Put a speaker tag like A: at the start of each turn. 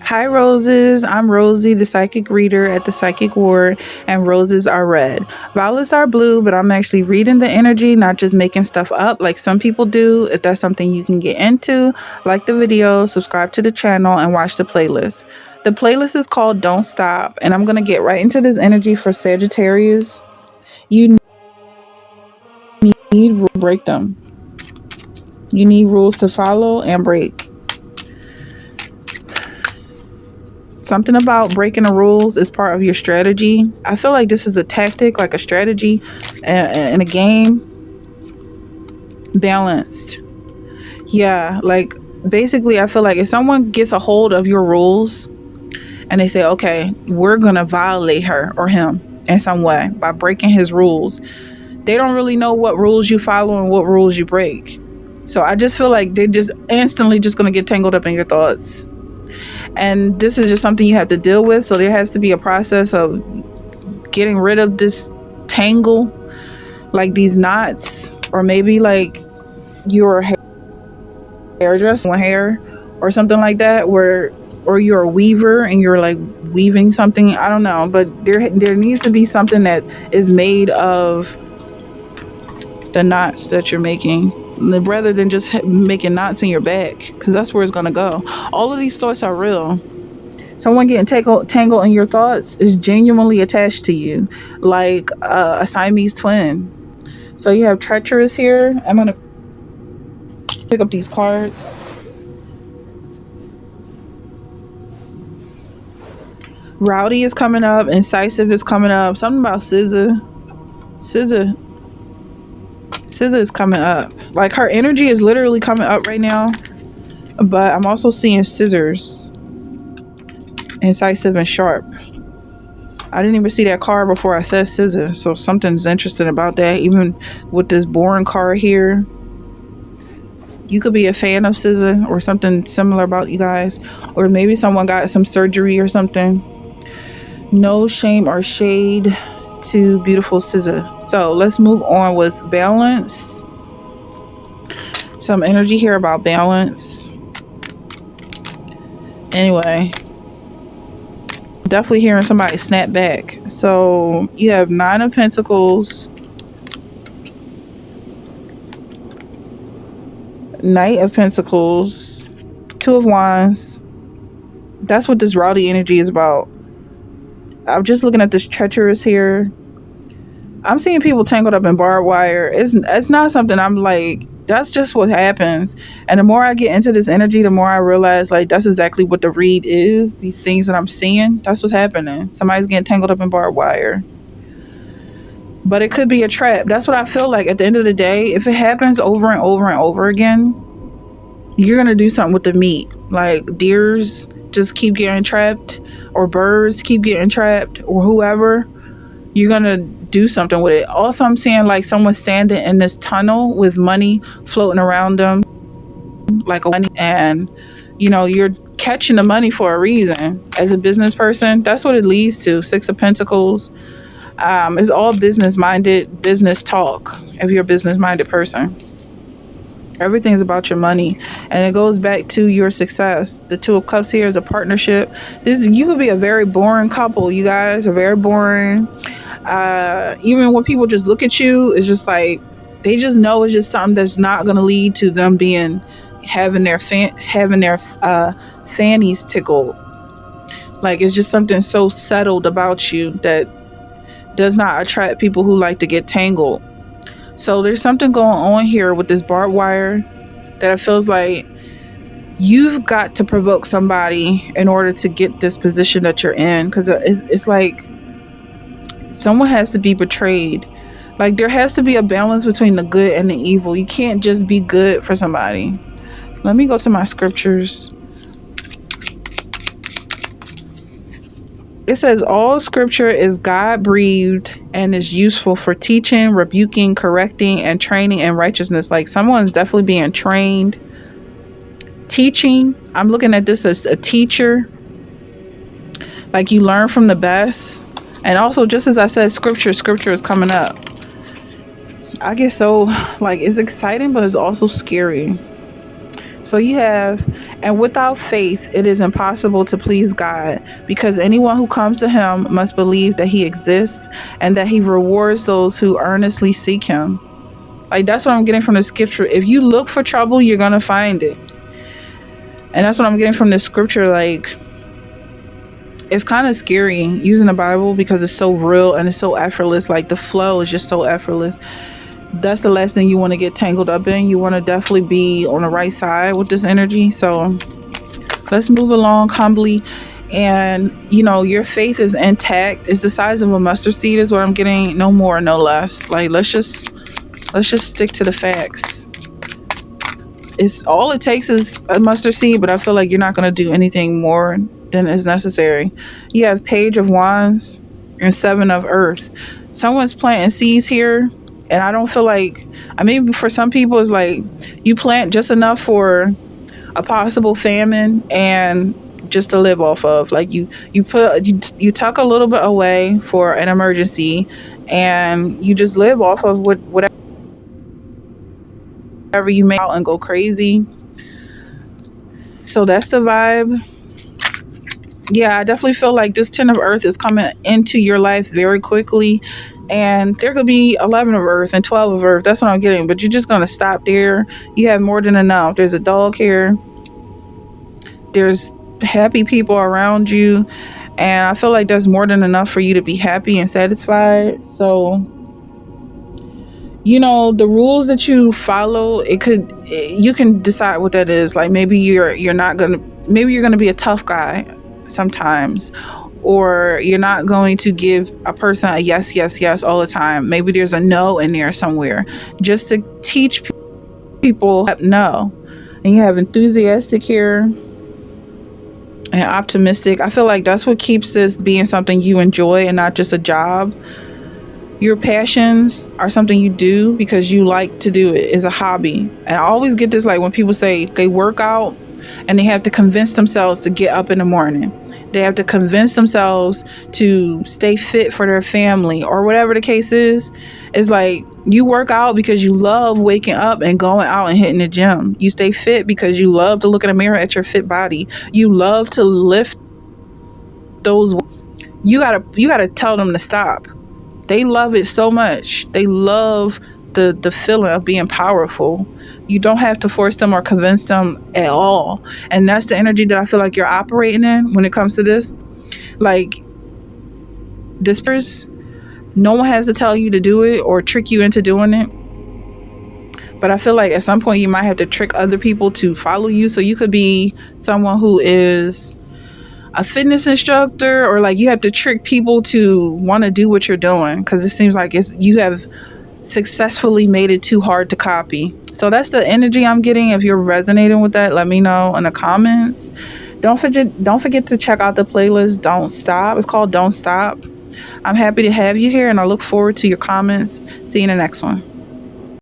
A: Hi, Roses. I'm Rosie, the psychic reader at the Psychic Ward, and roses are red. Violets are blue, but I'm actually reading the energy, not just making stuff up like some people do. If that's something you can get into, like the video, subscribe to the channel, and watch the playlist. The playlist is called Don't Stop, and I'm going to get right into this energy for Sagittarius. You need to break them. You need rules to follow and break. Something about breaking the rules is part of your strategy. I feel like this is a tactic, like a strategy in a game. Balanced. Yeah, like basically I feel like if someone gets a hold of your rules and they say, okay, we're going to violate her or him in some way by breaking his rules, they don't really know what rules you follow and what rules you break. So I just feel like they're just instantly just going to get tangled up in your thoughts. And this is just something you have to deal with. So there has to be a process of getting rid of this tangle, like these knots, or maybe like your hairdresser hair or something like that, or you're a weaver and you're like weaving something. I don't know, but there needs to be something that is made of the knots that you're making, rather than just making knots in your back, because that's where it's going to go. All of these thoughts are real. Someone getting tangled in your thoughts is genuinely attached to you, like a Siamese twin. So you have treacherous here. I'm going to pick up these cards. Rowdy is coming up. Incisive is coming up. Something about scissor is coming up. Like her energy is literally coming up right now, but I'm also seeing scissors, incisive and sharp. I didn't even see that card before I said scissor, so something's interesting about that. Even with this boring card here, you could be a fan of scissor or something similar about you guys, or maybe someone got some surgery or something. No shame or shade to beautiful scissor. So let's move on with balance. Some energy here about balance. Anyway, definitely hearing somebody snap back. So you have 9 of Pentacles, Knight of Pentacles, 2 of Wands. That's what this rowdy energy is about. I'm just looking at this treacherous here. I'm seeing people tangled up in barbed wire. It's not something I'm like, that's just what happens. And the more I get into this energy, the more I realize like that's exactly what the read is. These things that I'm seeing, that's what's happening. Somebody's getting tangled up in barbed wire. But it could be a trap. That's what I feel like at the end of the day. If it happens over and over and over again, you're going to do something with the meat. Like deers just keep getting trapped, or birds keep getting trapped, or whoever. You're going to do something with it. Also, I'm seeing like someone standing in this tunnel with money floating around them, like a money, and you know, you're catching the money for a reason. As a business person, that's what it leads to. 6 of Pentacles. It's all business-minded, business talk. If you're a business-minded person, everything's about your money, and it goes back to your success. The 2 of Cups here is a partnership. You could be a very boring couple. You guys are very boring. Even when people just look at you, it's just like they just know it's just something that's not going to lead to them having their fannies tickled. Like it's just something so settled about you that does not attract people who like to get tangled. So there's something going on here with this barbed wire that it feels like you've got to provoke somebody in order to get this position that you're in, because it's like someone has to be betrayed. Like there has to be a balance between the good and the evil. You can't just be good for somebody. Let me go to my scriptures. It says all scripture is God-breathed and is useful for teaching, rebuking, correcting, and training in righteousness. Like someone's definitely being trained. Teaching. I'm looking at this as a teacher. Like you learn from the best. And also, just as I said, scripture is coming up. I get so like, it's exciting, but it's also scary. So you have, and without faith, it is impossible to please God, because anyone who comes to him must believe that he exists and that he rewards those who earnestly seek him. Like, that's what I'm getting from the scripture. If you look for trouble, you're going to find it. And that's what I'm getting from this scripture. Like, it's kind of scary using the Bible because it's so real and it's so effortless. Like, the flow is just so effortless. That's the last thing you want to get tangled up in. You want to definitely be on the right side with this energy. So let's move along humbly. And your faith is intact. It's the size of a mustard seed is what I'm getting. No more, no less. Like, let's just stick to the facts. It's all it takes is a mustard seed, but I feel like you're not going to do anything more than is necessary. You have Page of Wands and Seven of Earth. Someone's planting seeds here. And I don't feel like, I mean, for some people, it's like you plant just enough for a possible famine and just to live off of. Like you tuck a little bit away for an emergency, and you just live off of whatever you make out and go crazy. So that's the vibe. Yeah, I definitely feel like this 10 of Earth is coming into your life very quickly. And there could be 11 of Earth and 12 of Earth. That's what I'm getting. But you're just going to stop there. You have more than enough. There's a dog here. There's happy people around you. And I feel like there's more than enough for you to be happy and satisfied. So, the rules that you follow, you can decide what that is. Like, maybe you're going to be a tough guy sometimes. Or you're not going to give a person a yes, yes, yes all the time. Maybe there's a no in there somewhere, just to teach people no. And you have enthusiastic here and optimistic. I feel like that's what keeps this being something you enjoy and not just a job. Your passions are something you do because you like to do it. It's a hobby. And I always get this, like when people say they work out and they have to convince themselves to get up in the morning. They have to convince themselves to stay fit for their family or whatever the case is. It's like you work out because you love waking up and going out and hitting the gym. You stay fit because you love to look in the mirror at your fit body. You love to lift those. You gotta tell them to stop. They love it so much. They love the feeling of being powerful. You don't have to force them or convince them at all. And that's the energy that I feel like you're operating in when it comes to this. Like, this person, no one has to tell you to do it or trick you into doing it. But I feel like at some point you might have to trick other people to follow you. So you could be someone who is a fitness instructor, or like you have to trick people to want to do what you're doing, because it seems like you have successfully made it too hard to copy. So that's the energy I'm getting. If you're resonating with that, let me know in the comments. Don't forget to check out the playlist Don't Stop. It's called Don't Stop. I'm happy to have you here, and I look forward to your comments. See you in the next one.